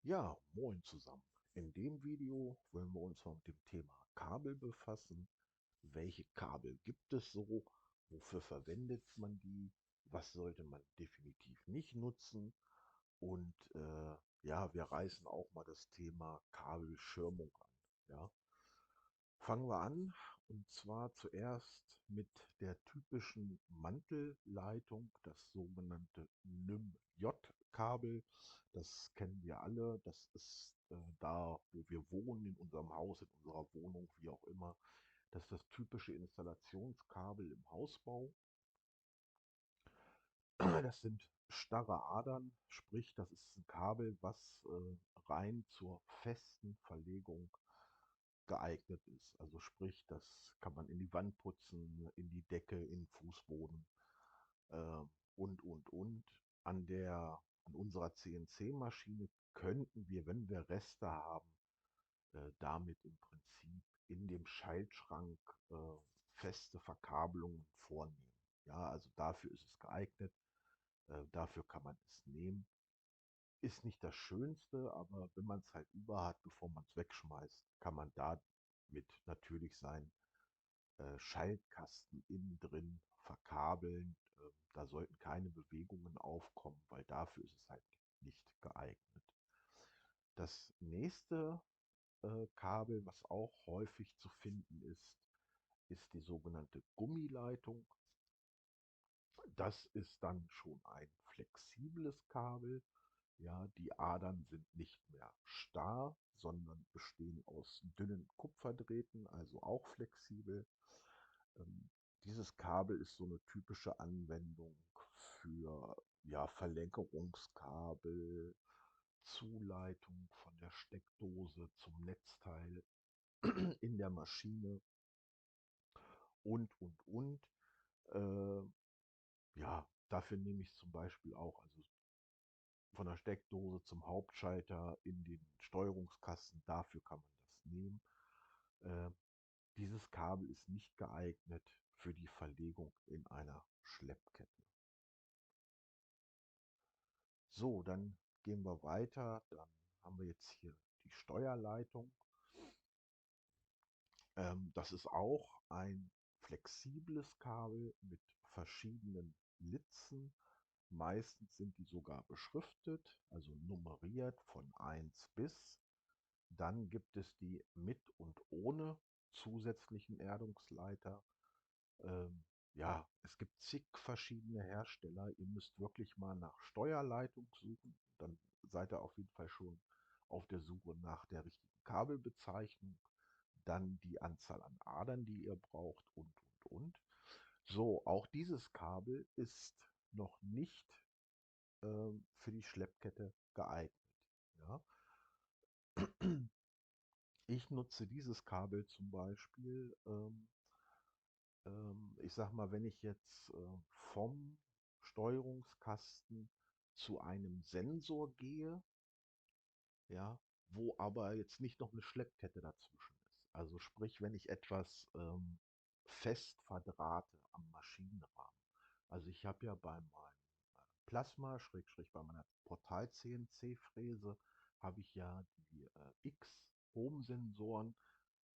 Ja, moin zusammen. In dem Video wollen wir uns mal mit dem Thema Kabel befassen. Welche Kabel gibt es so? Wofür verwendet man die? Was sollte man definitiv nicht nutzen? Und ja, wir reißen auch mal das Thema Kabelschirmung an. Ja, fangen wir an, und zwar zuerst mit der typischen Mantelleitung, das sogenannte NIM-J-Kabel. Das kennen wir alle. Das ist da, wo wir wohnen, in unserem Haus, in unserer Wohnung, wie auch immer. Das ist das typische Installationskabel im Hausbau. Das sind starre Adern, sprich, das ist ein Kabel, was rein zur festen Verlegung geeignet ist. Also sprich, das kann man in die Wand putzen, in die Decke, in den Fußboden äh, und. An unserer CNC-Maschine könnten wir, wenn wir Reste haben, damit im Prinzip in dem Schaltschrank äh, feste Verkabelungen vornehmen. Ja, also dafür ist es geeignet, dafür kann man es nehmen. Ist nicht das Schönste, aber wenn man es halt über hat, bevor man es wegschmeißt, kann man damit natürlich sein Schaltkasten innen drin verkabeln. Da sollten keine Bewegungen aufkommen, weil dafür ist es halt nicht geeignet. Das nächste Kabel, was auch häufig zu finden ist die sogenannte Gummileitung. Das ist dann schon ein flexibles Kabel. Ja, die Adern sind nicht mehr starr, sondern bestehen aus dünnen Kupferdrähten, also auch flexibel. Ähm, Dieses Kabel ist so eine typische Anwendung für, ja, Verlängerungskabel, Zuleitung von der Steckdose zum Netzteil in der Maschine und. Äh, ja, dafür nehme ich zum Beispiel auch, also von der Steckdose zum Hauptschalter in den Steuerungskasten, dafür kann man das nehmen. Äh, Dieses Kabel ist nicht geeignet für die Verlegung in einer Schleppkette. So, dann gehen wir weiter. Dann haben wir jetzt hier die Steuerleitung. Das ist auch ein flexibles Kabel mit verschiedenen Litzen. Meistens sind die sogar beschriftet, also nummeriert von 1 bis. Dann gibt es die mit und ohne zusätzlichen Erdungsleiter. Ähm, ja, es gibt zig verschiedene Hersteller. Ihr müsst wirklich mal nach Steuerleitung suchen. Dann seid ihr auf jeden Fall schon auf der Suche nach der richtigen Kabelbezeichnung. Dann die Anzahl an Adern, die ihr braucht und. So, auch dieses Kabel ist noch nicht für die Schleppkette geeignet. Ja. Ich nutze dieses Kabel zum Beispiel, ich sag mal, wenn ich jetzt vom Steuerungskasten zu einem Sensor gehe, ja, wo aber jetzt nicht noch eine Schleppkette dazwischen ist. Also sprich, wenn ich etwas fest verdrahte am Maschinenrahmen. Also ich habe ja bei meinem Plasma, Schrägstrich bei meiner Portal-CNC-Fräse, habe ich ja die X-Ohm-Sensoren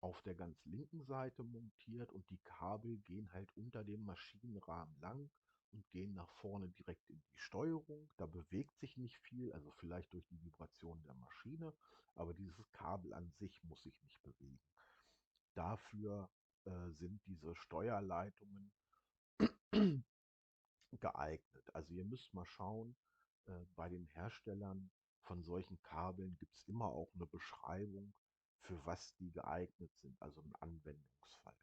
auf der ganz linken Seite montiert, und die Kabel gehen halt unter dem Maschinenrahmen lang und gehen nach vorne direkt in die Steuerung. Da bewegt sich nicht viel, also vielleicht durch die Vibration der Maschine, aber dieses Kabel an sich muss sich nicht bewegen. Dafür sind diese Steuerleitungen geeignet. Also ihr müsst mal schauen, bei den Herstellern von solchen Kabeln gibt es immer auch eine Beschreibung, für was die geeignet sind, also ein Anwendungsfall.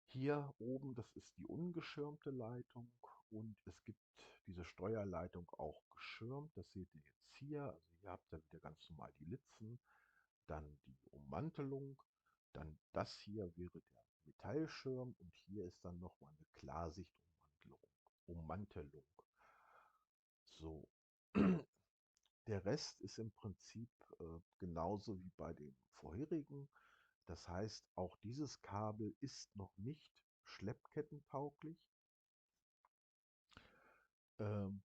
Hier oben, das ist die ungeschirmte Leitung, und es gibt diese Steuerleitung auch geschirmt. Das seht ihr jetzt hier. Also hier habt ihr wieder ganz normal die Litzen, dann die Ummantelung, dann das hier wäre der Metallschirm, und hier ist dann nochmal eine Klarsichtummantelung. Ummantelung. So. Der Rest ist im Prinzip genauso wie bei dem vorherigen. Das heißt, auch dieses Kabel ist noch nicht schleppkettentauglich. Ähm,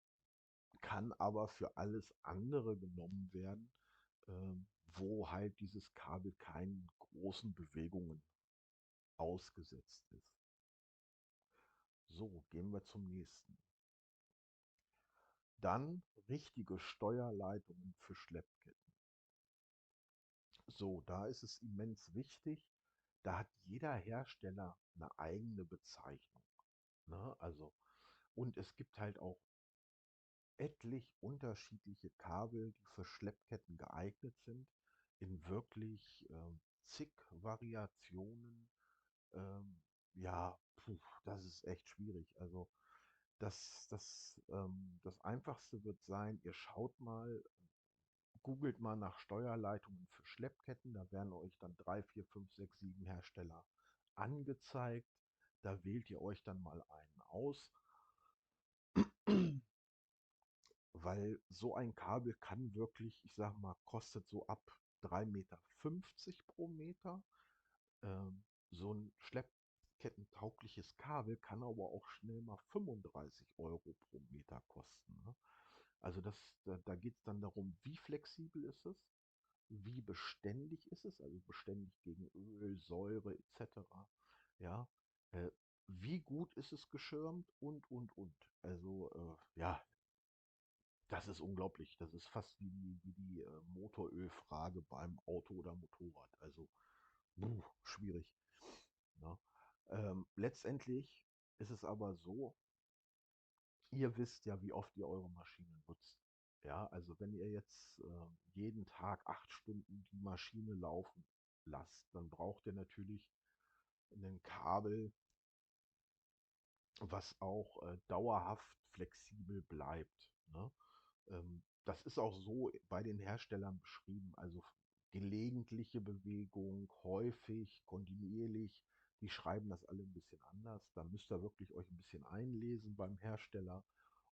kann aber für alles andere genommen werden, wo halt dieses Kabel keinen großen Bewegungen ausgesetzt ist. So, gehen wir zum nächsten. Dann richtige Steuerleitungen für Schleppketten. So, da ist es immens wichtig, da hat jeder Hersteller eine eigene Bezeichnung. Ne? Also, und es gibt halt auch etlich unterschiedliche Kabel, die für Schleppketten geeignet sind, in wirklich zig Variationen. Ähm, ja, puh, das ist echt schwierig. Also das Einfachste wird sein, ihr schaut mal, googelt mal nach Steuerleitungen für Schleppketten. Da werden euch dann 3, 4, 5, 6, 7 Hersteller angezeigt. Da wählt ihr euch dann mal einen aus, weil so ein Kabel kann wirklich, ich sag mal, kostet so ab 3,50 Meter pro Meter. So ein schleppkettentaugliches Kabel kann aber auch schnell mal 35 € pro Meter kosten. Ne? Also da geht es dann darum, wie flexibel ist es, wie beständig ist es, also beständig gegen Öl, Säure etc. Ja, äh, wie gut ist es geschirmt und. Also ja, das ist unglaublich. Das ist fast wie die Motorölfrage beim Auto oder Motorrad. Also schwierig. Ne? Letztendlich ist es aber so, ihr wisst ja, wie oft ihr eure Maschine nutzt. Ja, also wenn ihr jetzt jeden Tag 8 Stunden die Maschine laufen lasst, dann braucht ihr natürlich ein Kabel, was auch dauerhaft flexibel bleibt. Ne? Das ist auch so bei den Herstellern beschrieben. Also gelegentliche Bewegung, häufig, kontinuierlich. Die schreiben das alle ein bisschen anders. Da müsst ihr wirklich euch ein bisschen einlesen beim Hersteller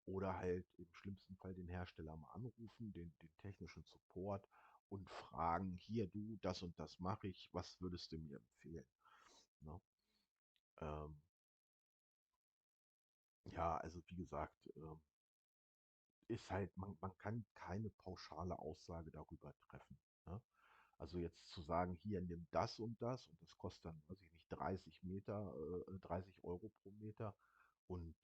oder halt im schlimmsten Fall den Hersteller mal anrufen, den technischen Support und fragen, hier du, das und das mache ich, was würdest du mir empfehlen? Ne? Ähm, ja, also wie gesagt, ist halt, man kann keine pauschale Aussage darüber treffen. Ne? Also jetzt zu sagen, hier nimm das und das kostet dann, weiß ich nicht, 30 € pro Meter und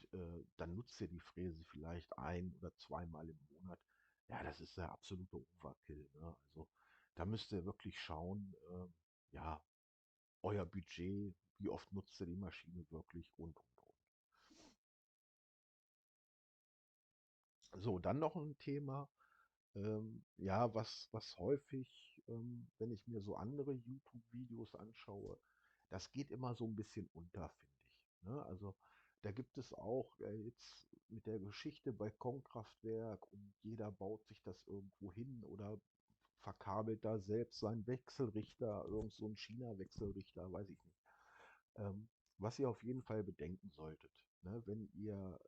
dann nutzt ihr die Fräse vielleicht ein- oder zweimal im Monat. Ja, das ist der absolute Overkill. Ne? Also da müsst ihr wirklich schauen, ja, euer Budget, wie oft nutzt ihr die Maschine wirklich und. So, dann noch ein Thema, ja, was häufig, wenn ich mir so andere YouTube-Videos anschaue, das geht immer so ein bisschen unter, finde ich. Ne? Also da gibt es auch jetzt mit der Geschichte Balkonkraftwerk und jeder baut sich das irgendwo hin oder verkabelt da selbst seinen Wechselrichter, irgend so ein China-Wechselrichter, weiß ich nicht. Ähm, was ihr auf jeden Fall bedenken solltet, ne, wenn ihr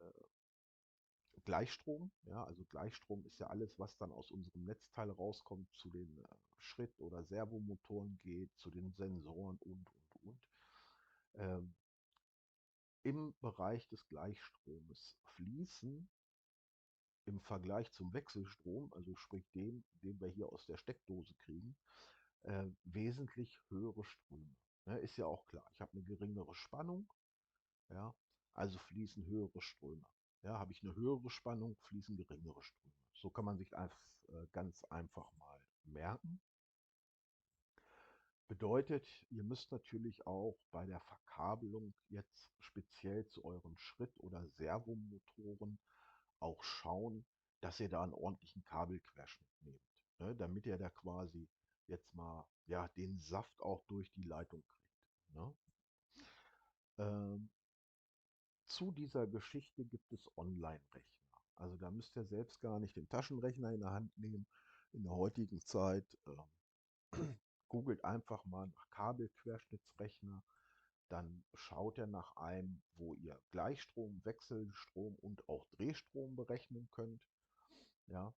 Gleichstrom, ja, also Gleichstrom ist ja alles, was dann aus unserem Netzteil rauskommt, zu den Schritt- oder Servomotoren geht, zu den Sensoren und. Ähm, Im Bereich des Gleichstromes fließen im Vergleich zum Wechselstrom, also sprich dem, den wir hier aus der Steckdose kriegen, wesentlich höhere Ströme. Ne, ist ja auch klar. Ich habe eine geringere Spannung, ja, also fließen höhere Ströme. Ja, habe ich eine höhere Spannung, fließen geringere Ströme. So kann man sich ganz einfach mal merken. Bedeutet, ihr müsst natürlich auch bei der Verkabelung jetzt speziell zu euren Schritt- oder Servomotoren auch schauen, dass ihr da einen ordentlichen Kabelquerschnitt nehmt, ne, damit ihr da quasi jetzt mal ja, den Saft auch durch die Leitung kriegt. Ne? Ähm, Zu dieser Geschichte gibt es Online-Rechner. Also da müsst ihr selbst gar nicht den Taschenrechner in der Hand nehmen. In der heutigen Zeit googelt einfach mal nach Kabelquerschnittsrechner. Dann schaut er nach einem, wo ihr Gleichstrom, Wechselstrom und auch Drehstrom berechnen könnt. Ja,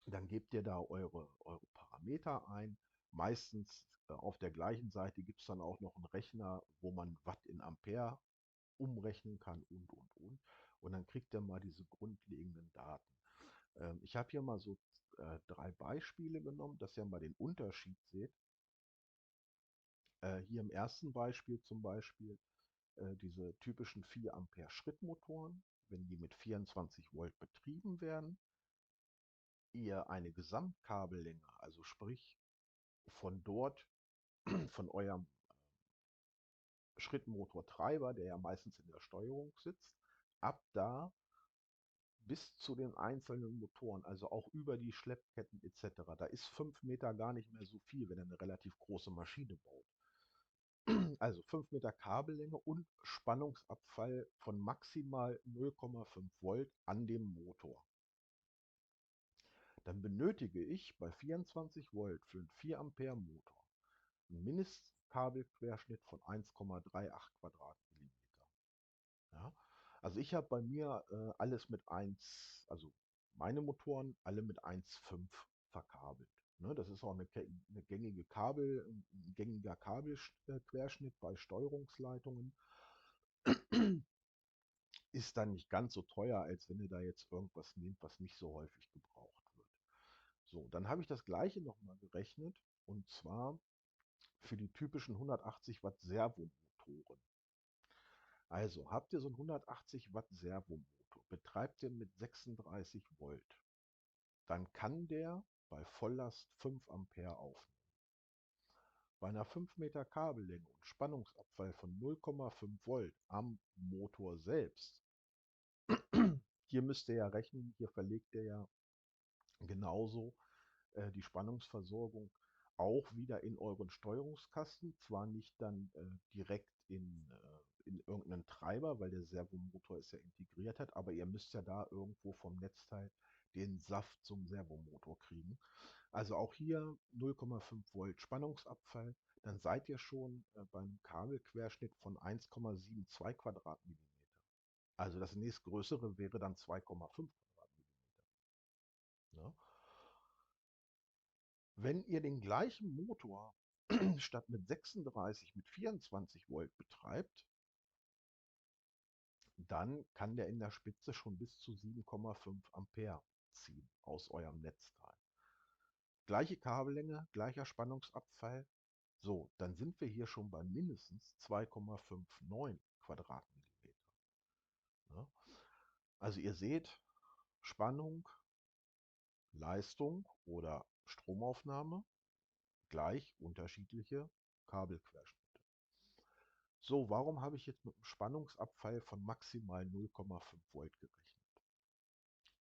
dann gebt ihr da eure Parameter ein. Meistens auf der gleichen Seite gibt es dann auch noch einen Rechner, wo man Watt in Ampere umrechnen kann und. Und dann kriegt er mal diese grundlegenden Daten. Ich habe hier mal so 3 Beispiele genommen, dass ihr mal den Unterschied seht. Hier im ersten Beispiel zum Beispiel diese typischen 4 Ampere Schrittmotoren, wenn die mit 24 Volt betrieben werden, ihr eine Gesamtkabellänge, also sprich von dort, von eurem Schrittmotortreiber, der ja meistens in der Steuerung sitzt, ab da bis zu den einzelnen Motoren, also auch über die Schleppketten etc. Da ist 5 Meter gar nicht mehr so viel, wenn ihr eine relativ große Maschine baut. Also 5 Meter Kabellänge und Spannungsabfall von maximal 0,5 Volt an dem Motor. Dann benötige ich bei 24 Volt für einen 4 Ampere Motor einen Mindestkabelquerschnitt von 1,38 Quadratmillimeter. Ja? Also ich habe bei mir alles mit 1, also meine Motoren alle mit 1,5 verkabelt. Ne, das ist auch eine gängige ein gängiger Kabelquerschnitt bei Steuerungsleitungen. Ist dann nicht ganz so teuer, als wenn ihr da jetzt irgendwas nehmt, was nicht so häufig gebraucht wird. So, dann habe ich das gleiche nochmal gerechnet, und zwar für die typischen 180 Watt Servomotoren. Also habt ihr so einen 180 Watt Servomotor, betreibt ihr mit 36 Volt, dann kann der bei Volllast 5 Ampere aufnehmen. Bei einer 5 Meter Kabellänge und Spannungsabfall von 0,5 Volt am Motor selbst, hier müsst ihr ja rechnen, hier verlegt ihr ja genauso die Spannungsversorgung auch wieder in euren Steuerungskasten, zwar nicht dann direkt in irgendeinen Treiber, weil der Servomotor es ja integriert hat, aber ihr müsst ja da irgendwo vom Netzteil den Saft zum Servomotor kriegen. Also auch hier 0,5 Volt Spannungsabfall, dann seid ihr schon bei einem Kabelquerschnitt von 1,72 Quadratmillimeter. Also das nächstgrößere wäre dann 2,5 Quadratmillimeter. Ne? Wenn ihr den gleichen Motor statt mit 36 mit 24 Volt betreibt, dann kann der in der Spitze schon bis zu 7,5 Ampere ziehen aus eurem Netzteil. Gleiche Kabellänge, gleicher Spannungsabfall. So, dann sind wir hier schon bei mindestens 2,59 Quadratmillimeter. Ja? Also ihr seht, Spannung, Leistung oder Stromaufnahme gleich unterschiedliche Kabelquerschnitte. So, warum habe ich jetzt mit einem Spannungsabfall von maximal 0,5 Volt gerechnet?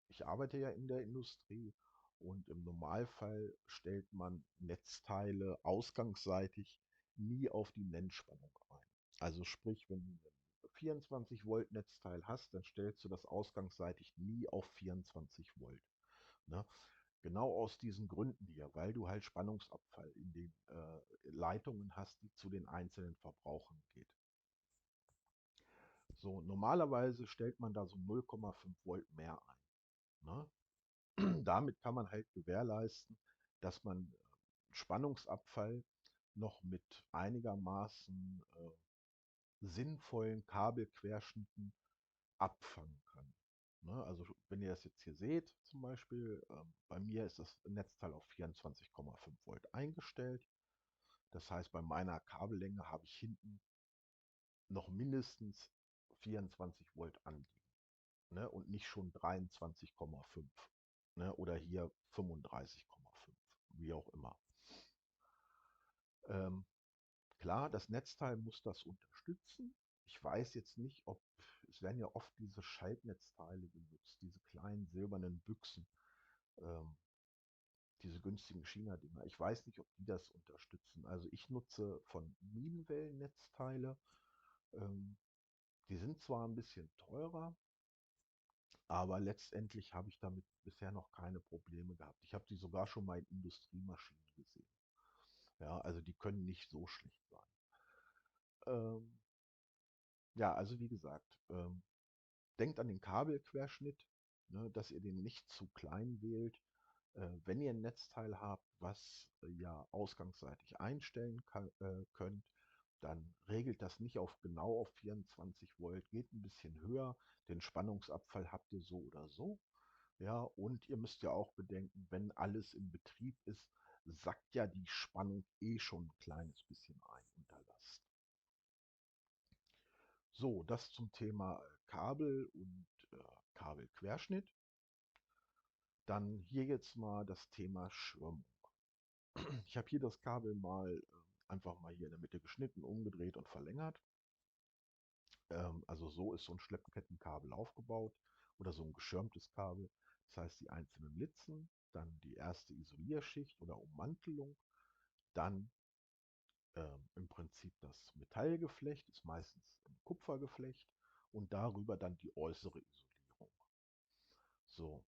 Ich arbeite ja in der Industrie und im Normalfall stellt man Netzteile ausgangsseitig nie auf die Nennspannung ein. Also sprich, wenn du ein 24 Volt Netzteil hast, dann stellst du das ausgangsseitig nie auf 24 Volt. Ne? Genau aus diesen Gründen hier, weil du halt Spannungsabfall in den Leitungen hast, die zu den einzelnen Verbrauchern geht. So, normalerweise stellt man da so 0,5 Volt mehr ein. Ne? Damit kann man halt gewährleisten, dass man Spannungsabfall noch mit einigermaßen sinnvollen Kabelquerschnitten abfangen kann. Ne? Also wenn ihr das jetzt hier seht, zum Beispiel, bei mir ist das Netzteil auf 24,5 Volt eingestellt. Das heißt, bei meiner Kabellänge habe ich hinten noch mindestens 24 Volt anliegen, ne? Und nicht schon 23,5, ne? Oder hier 35,5, wie auch immer. Ähm, klar, das Netzteil muss das unterstützen. Ich weiß jetzt nicht, ob, es werden ja oft diese Schaltnetzteile genutzt, diese kleinen silbernen Büchsen, ähm, diese günstigen China-Dinger. Ich weiß nicht, ob die das unterstützen. Also ich nutze von Minenwellen Netzteile. Ähm, die sind zwar ein bisschen teurer, aber letztendlich habe ich damit bisher noch keine Probleme gehabt. Ich habe die sogar schon mal in Industriemaschinen gesehen. Ja, also die können nicht so schlecht sein. Ähm, ja, also wie gesagt, denkt an den Kabelquerschnitt, ne, dass ihr den nicht zu klein wählt. Wenn ihr ein Netzteil habt, was ja ausgangsseitig einstellen könnt, dann regelt das nicht auf genau auf 24 Volt, geht ein bisschen höher. Den Spannungsabfall habt ihr so oder so. Ja, und ihr müsst ja auch bedenken, wenn alles in Betrieb ist, sackt ja die Spannung eh schon ein kleines bisschen ein unter Last. So, das zum Thema Kabel und Kabelquerschnitt. Dann hier jetzt mal das Thema Schirmung. Ich habe hier das Kabel mal einfach mal hier in der Mitte geschnitten, umgedreht und verlängert. Also so ist so ein Schleppkettenkabel aufgebaut oder so ein geschirmtes Kabel. Das heißt, die einzelnen Litzen, dann die erste Isolierschicht oder Ummantelung, dann im Prinzip das Metallgeflecht, ist meistens ein Kupfergeflecht und darüber dann die äußere Isolierung. So,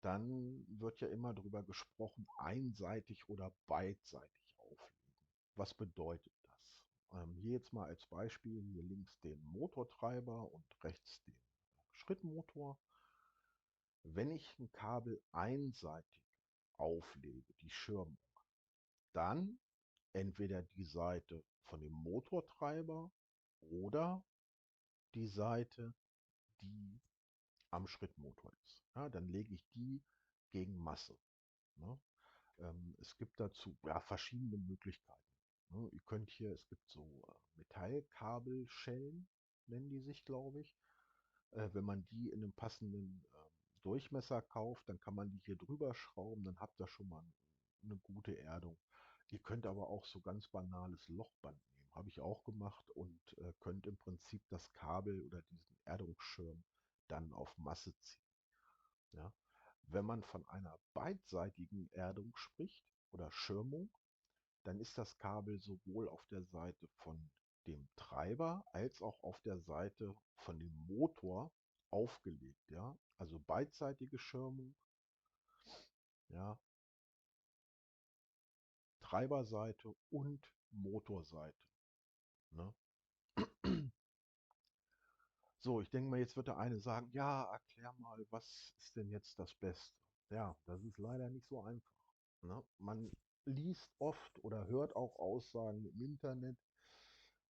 dann wird ja immer darüber gesprochen, einseitig oder beidseitig auflegen. Was bedeutet das? Hier jetzt mal als Beispiel, hier links den Motortreiber und rechts den Schrittmotor. Wenn ich ein Kabel einseitig auflege, die Schirmung, dann entweder die Seite von dem Motortreiber oder die Seite, die am Schrittmotor ist. Ja, dann lege ich die gegen Masse. Ne? Es gibt dazu ja, verschiedene Möglichkeiten. Ne? Ihr könnt hier, es gibt so Metallkabelschellen, nennen die sich, glaube ich. Wenn man die in einem passenden Durchmesser kauft, dann kann man die hier drüber schrauben, dann habt ihr schon mal eine gute Erdung. Ihr könnt aber auch so ganz banales Lochband nehmen, habe ich auch gemacht und könnt im Prinzip das Kabel oder diesen Erdungsschirm dann auf Masse ziehen. Ja? Wenn man von einer beidseitigen Erdung spricht oder Schirmung, dann ist das Kabel sowohl auf der Seite von dem Treiber als auch auf der Seite von dem Motor aufgelegt. Ja? Also beidseitige Schirmung, ja, Treiberseite und Motorseite. Ne? So, ich denke mal, jetzt wird der eine sagen, ja, erklär mal, was ist denn jetzt das Beste? Ja, das ist leider nicht so einfach. Ne? Man liest oft oder hört auch Aussagen im Internet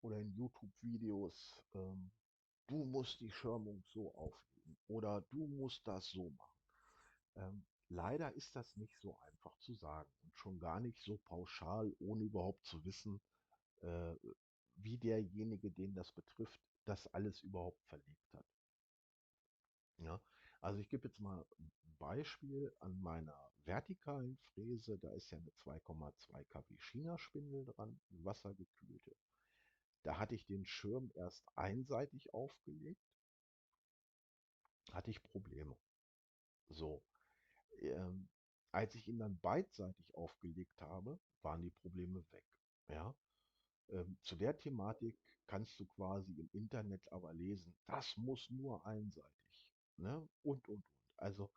oder in YouTube-Videos, du musst die Schirmung so auflegen oder du musst das so machen. Leider ist das nicht so einfach zu sagen und schon gar nicht so pauschal, ohne überhaupt zu wissen, äh, wie derjenige, den das betrifft, das alles überhaupt verlegt hat. Ja, also ich gebe jetzt mal ein Beispiel an meiner vertikalen Fräse. Da ist ja eine 2,2 kW China-Spindel dran, eine wassergekühlte. Da hatte ich den Schirm erst einseitig aufgelegt, hatte ich Probleme. So, ähm, als ich ihn dann beidseitig aufgelegt habe, waren die Probleme weg. Ja, zu der Thematik kannst du quasi im Internet aber lesen, das muss nur einseitig. Ne? Und. Also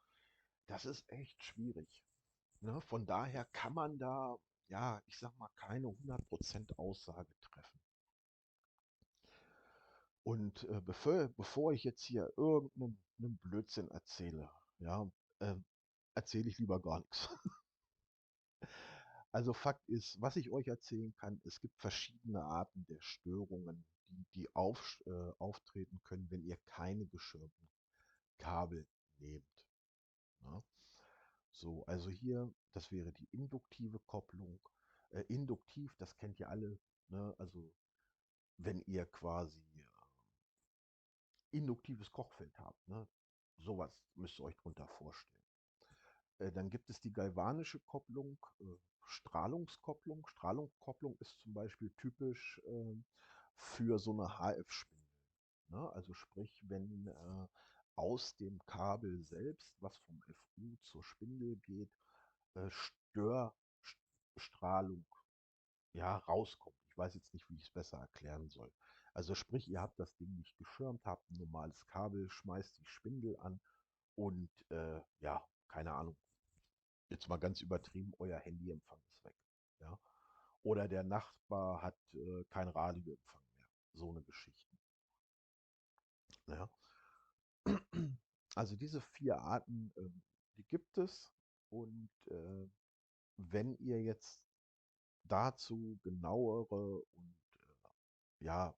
das ist echt schwierig. Ne? Von daher kann man da, ja, ich sag mal, keine 100% Aussage treffen. Und bevor ich jetzt hier irgendeinen Blödsinn erzähle, ja, äh, erzähle ich lieber gar nichts. Also Fakt ist, was ich euch erzählen kann, es gibt verschiedene Arten der Störungen, die auftreten können, wenn ihr keine geschirmten Kabel nehmt. Ne? So, also hier, das wäre die induktive Kopplung. Induktiv, das kennt ihr alle, ne? Also wenn ihr quasi induktives Kochfeld habt, ne? Sowas müsst ihr euch drunter vorstellen. Dann gibt es die galvanische Kopplung, Strahlungskopplung. Strahlungskopplung ist zum Beispiel typisch für so eine HF-Spindel. Ne? Also sprich, wenn aus dem Kabel selbst, was vom FU zur Spindel geht, Störstrahlung ja, rauskommt. Ich weiß jetzt nicht, wie ich es besser erklären soll. Also sprich, ihr habt das Ding nicht geschirmt, habt ein normales Kabel, schmeißt die Spindel an und ja, keine Ahnung, jetzt mal ganz übertrieben, euer Handyempfang ist weg. Ja? Oder der Nachbar hat kein Radioempfang mehr. So eine Geschichte. Ja? Also diese vier Arten, die gibt es. Und wenn ihr jetzt dazu genauere und ja,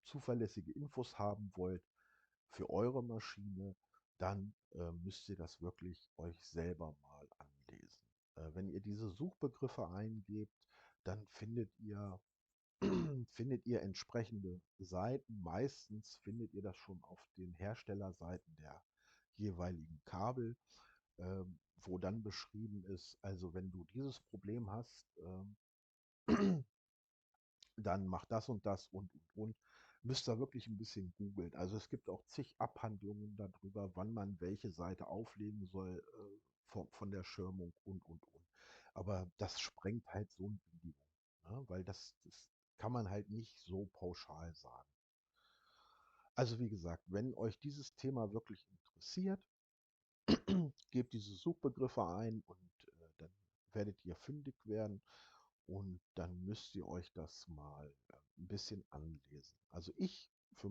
zuverlässige Infos haben wollt für eure Maschine, dann müsst ihr das wirklich euch selber mal anlesen. Wenn ihr diese Suchbegriffe eingebt, dann findet ihr entsprechende Seiten. Meistens findet ihr das schon auf den Herstellerseiten der jeweiligen Kabel, wo dann beschrieben ist, also wenn du dieses Problem hast, dann mach das und das und. Müsst ihr wirklich ein bisschen googeln. Also es gibt auch zig Abhandlungen darüber, wann man welche Seite auflegen soll, von der Schirmung und. Aber das sprengt halt so ein Video, ne? Weil das kann man halt nicht so pauschal sagen. Also wie gesagt, wenn euch dieses Thema wirklich interessiert, gebt diese Suchbegriffe ein und dann werdet ihr fündig werden und dann müsst ihr euch das mal ein bisschen anlesen. Also ich für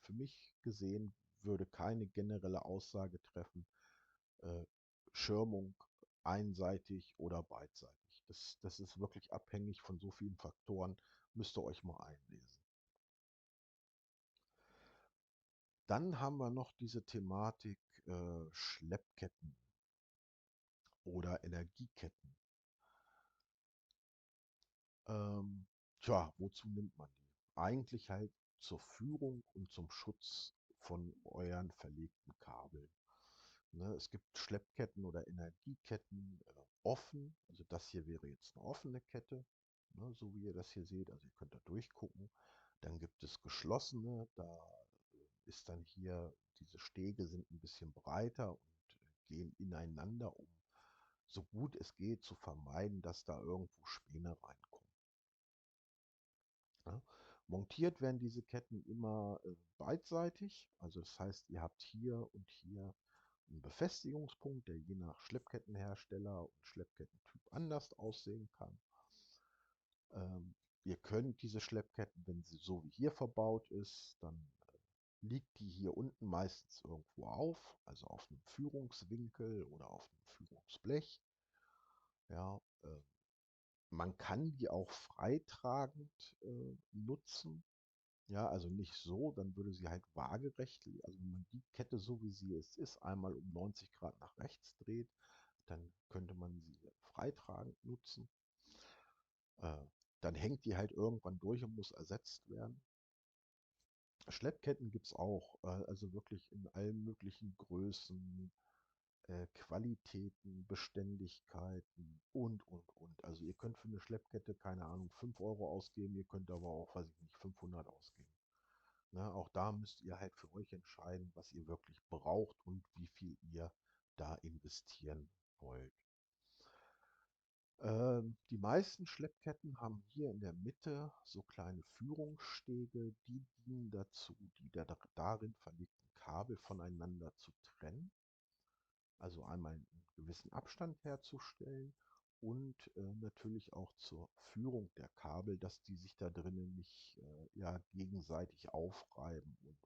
mich gesehen würde keine generelle Aussage treffen, äh, Schirmung einseitig oder beidseitig. Das ist wirklich abhängig von so vielen Faktoren, müsst ihr euch mal einlesen. Dann haben wir noch diese Thematik Schleppketten oder Energieketten. Ähm, wozu nimmt man die? Eigentlich halt zur Führung und zum Schutz von euren verlegten Kabeln. Ne, es gibt Schleppketten oder Energieketten offen. Also das hier wäre jetzt eine offene Kette, ne, so wie ihr das hier seht. Also ihr könnt da durchgucken. Dann gibt es geschlossene. Da ist dann hier, diese Stege sind ein bisschen breiter und gehen ineinander, um so gut es geht zu vermeiden, dass da irgendwo Späne reinkommen. Ja. Montiert werden diese Ketten immer beidseitig. Also das heißt, ihr habt hier und hier einen Befestigungspunkt, der je nach Schleppkettenhersteller und Schleppkettentyp anders aussehen kann. Ähm, Ihr könnt diese Schleppketten, wenn sie so wie hier verbaut ist, dann liegt die hier unten meistens irgendwo auf, also auf einem Führungswinkel oder auf einem Führungsblech. Ja, man kann die auch freitragend nutzen. Ja, also nicht so, dann würde sie halt waagerecht, also wenn man die Kette so wie sie jetzt ist, einmal um 90 Grad nach rechts dreht, dann könnte man sie freitragend nutzen. Äh, Dann hängt die halt irgendwann durch und muss ersetzt werden. Schleppketten gibt es auch, also wirklich in allen möglichen Größen, Qualitäten, Beständigkeiten und. Also ihr könnt für eine Schleppkette, keine Ahnung, 5 Euro ausgeben, ihr könnt aber auch, weiß ich nicht, 500 ausgeben. Ne, auch da müsst ihr halt für euch entscheiden, was ihr wirklich braucht und wie viel ihr da investieren wollt. Die meisten Schleppketten haben hier in der Mitte so kleine Führungsstege, die dienen dazu, die darin verlegten Kabel voneinander zu trennen. Also einmal einen gewissen Abstand herzustellen und natürlich auch zur Führung der Kabel, dass die sich da drinnen nicht ja, gegenseitig aufreiben und.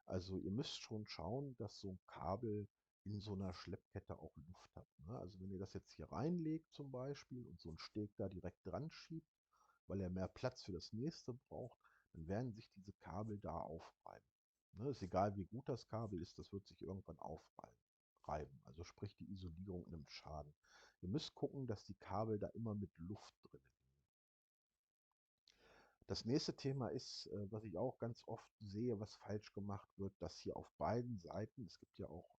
Also ihr müsst schon schauen, dass so ein Kabel in so einer Schleppkette auch Luft hat. Ne? Also wenn ihr das jetzt hier reinlegt zum Beispiel und so einen Steg da direkt dran schiebt, weil er mehr Platz für das nächste braucht, dann werden sich diese Kabel da aufreiben. Ne? Ist egal, wie gut das Kabel ist, das wird sich irgendwann aufreiben. Also sprich, die Isolierung nimmt Schaden. Ihr müsst gucken, dass die Kabel da immer mit Luft drin liegen. Das nächste Thema ist, was ich auch ganz oft sehe, was falsch gemacht wird, dass hier auf beiden Seiten, es gibt ja auch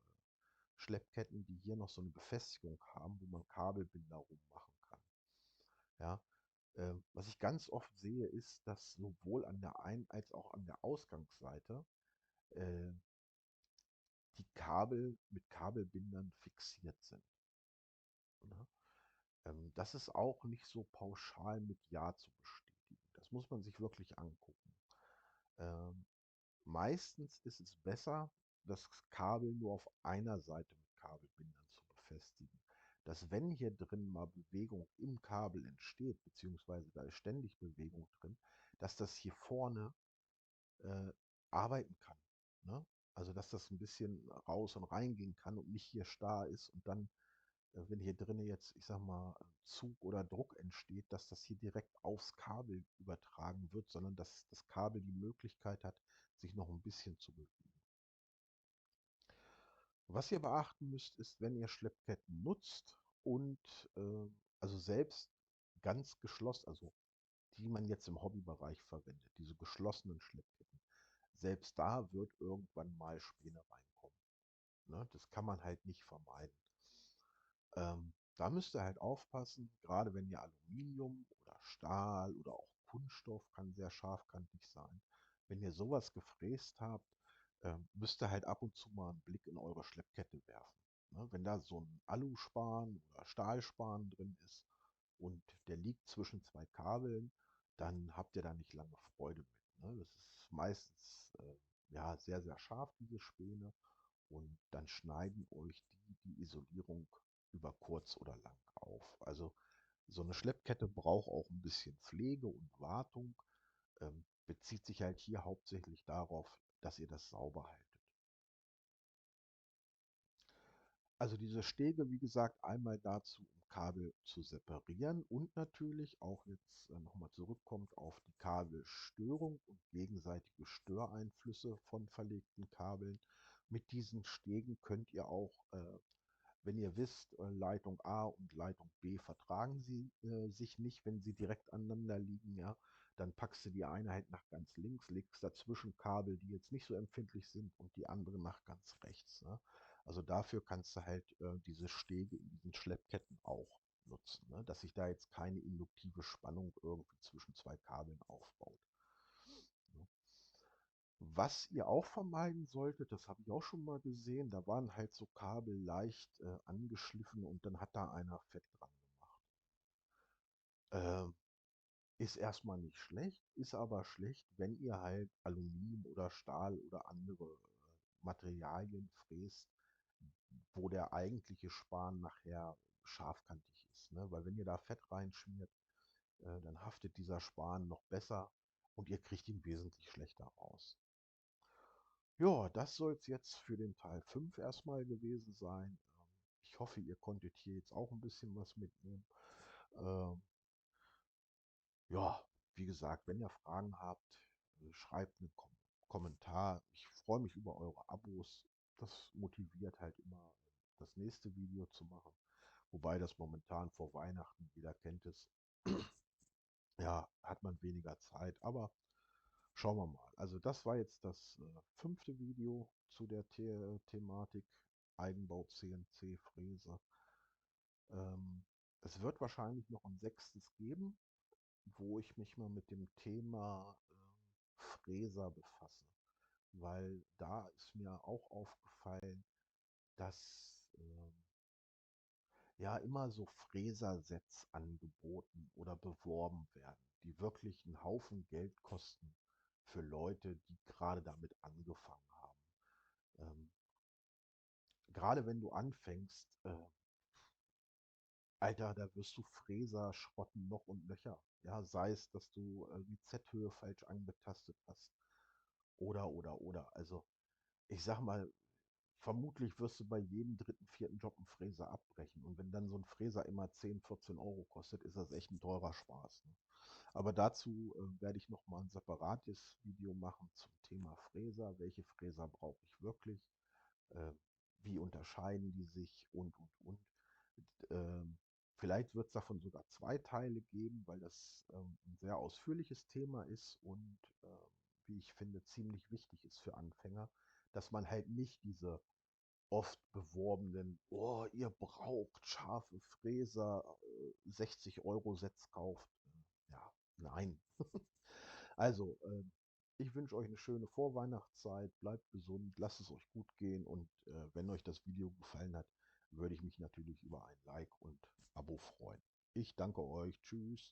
Schleppketten, die hier noch so eine Befestigung haben, wo man Kabelbinder rummachen kann. Ja, was ich ganz oft sehe, ist, dass sowohl an der Ein- als auch an der Ausgangsseite äh, die Kabel mit Kabelbindern fixiert sind. Ne? Das ist auch nicht so pauschal mit Ja zu bestätigen. Das muss man sich wirklich angucken. Ähm, Meistens ist es besser, das Kabel nur auf einer Seite mit Kabelbindern zu befestigen. Dass wenn hier drin mal Bewegung im Kabel entsteht, beziehungsweise da ist ständig Bewegung drin, dass das hier vorne äh, arbeiten kann. Ne? Also dass das ein bisschen raus und reingehen kann und nicht hier starr ist und dann, wenn hier drinnen jetzt, ich sag mal, Zug oder Druck entsteht, dass das hier direkt aufs Kabel übertragen wird, sondern dass das Kabel die Möglichkeit hat, sich noch ein bisschen zu bewegen. Was ihr beachten müsst, ist, wenn ihr Schleppketten nutzt und also selbst ganz geschlossen, also die man jetzt im Hobbybereich verwendet, diese geschlossenen Schleppketten, selbst da wird irgendwann mal Späne reinkommen. Ne? Das kann man halt nicht vermeiden. Da müsst ihr halt aufpassen, gerade wenn ihr Aluminium oder Stahl oder auch Kunststoff kann sehr scharfkantig sein. Wenn ihr sowas gefräst habt, müsst ihr halt ab und zu mal einen Blick in eure Schleppkette werfen. Ne? Wenn da so ein Aluspan oder Stahlspan drin ist und der liegt zwischen zwei Kabeln, dann habt ihr da nicht lange Freude mit. Ne? Das ist meistens ja, sehr, sehr scharf, diese Späne. Und dann schneiden euch die Isolierung über kurz oder lang auf. Also so eine Schleppkette braucht auch ein bisschen Pflege und Wartung. Bezieht sich halt hier hauptsächlich darauf, dass ihr das sauber haltet. Also diese Stege, wie gesagt, einmal dazu, um Kabel zu separieren und natürlich auch jetzt nochmal zurückkommt auf die Kabelstörung und gegenseitige Störeinflüsse von verlegten Kabeln. Mit diesen Stegen könnt ihr auch wenn ihr wisst, Leitung A und Leitung B vertragen sie sich nicht, wenn sie direkt aneinander liegen, ja, dann packst du die eine halt nach ganz links, legst dazwischen Kabel, die jetzt nicht so empfindlich sind und die andere nach ganz rechts. Ne? Also dafür kannst du halt diese Stege in diesen Schleppketten auch nutzen, ne? Dass sich da jetzt keine induktive Spannung irgendwie zwischen zwei Kabeln aufbaut. Ne? Was ihr auch vermeiden solltet, das habe ich auch schon mal gesehen, da waren halt so Kabel leicht angeschliffen und dann hat da einer Fett dran gemacht. Ähm, Ist erstmal nicht schlecht, ist aber schlecht, wenn ihr halt Aluminium oder Stahl oder andere Materialien fräst, wo der eigentliche Span nachher scharfkantig ist. Ne? Weil wenn ihr da Fett reinschmiert, dann haftet dieser Span noch besser und ihr kriegt ihn wesentlich schlechter raus. Ja, das soll es jetzt für den Teil 5 erstmal gewesen sein. Ich hoffe, ihr konntet hier jetzt auch ein bisschen was mitnehmen. Ähm, ja, wie gesagt, wenn ihr Fragen habt, schreibt einen Kommentar. Ich freue mich über eure Abos. Das motiviert halt immer, das nächste Video zu machen. Wobei das momentan vor Weihnachten, jeder kennt es, ja, hat man weniger Zeit. Aber schauen wir mal. Also das war jetzt das fünfte Video zu der Thematik Eigenbau CNC-Fräse. Ähm, Es wird wahrscheinlich noch ein sechstes geben, wo ich mich mal mit dem Thema Fräser befasse. Weil da ist mir auch aufgefallen, dass ja immer so Fräsersets angeboten oder beworben werden, die wirklich einen Haufen Geld kosten für Leute, die gerade damit angefangen haben. Ähm, Gerade wenn du anfängst, Alter, da wirst du Fräser schrotten noch und nöcher. Ja, sei es, dass du die Z-Höhe falsch angetastet hast. Oder. Also, ich sag mal, vermutlich wirst du bei jedem dritten, vierten Job einen Fräser abbrechen. Und wenn dann so ein Fräser immer 10, 14 Euro kostet, ist das echt ein teurer Spaß. Ne? Aber dazu werde ich nochmal ein separates Video machen zum Thema Fräser. Welche Fräser brauche ich wirklich? Äh, Wie unterscheiden die sich und. Ähm, Vielleicht wird es davon sogar zwei Teile geben, weil das ein sehr ausführliches Thema ist und wie ich finde, ziemlich wichtig ist für Anfänger, dass man halt nicht diese oft beworbenen, oh, ihr braucht scharfe Fräser, 60 Euro Sets kauft. Ja, nein. Also, ich wünsche euch eine schöne Vorweihnachtszeit, bleibt gesund, lasst es euch gut gehen und wenn euch das Video gefallen hat, würde ich mich natürlich über ein Like und Abo freuen. Ich danke euch, tschüss.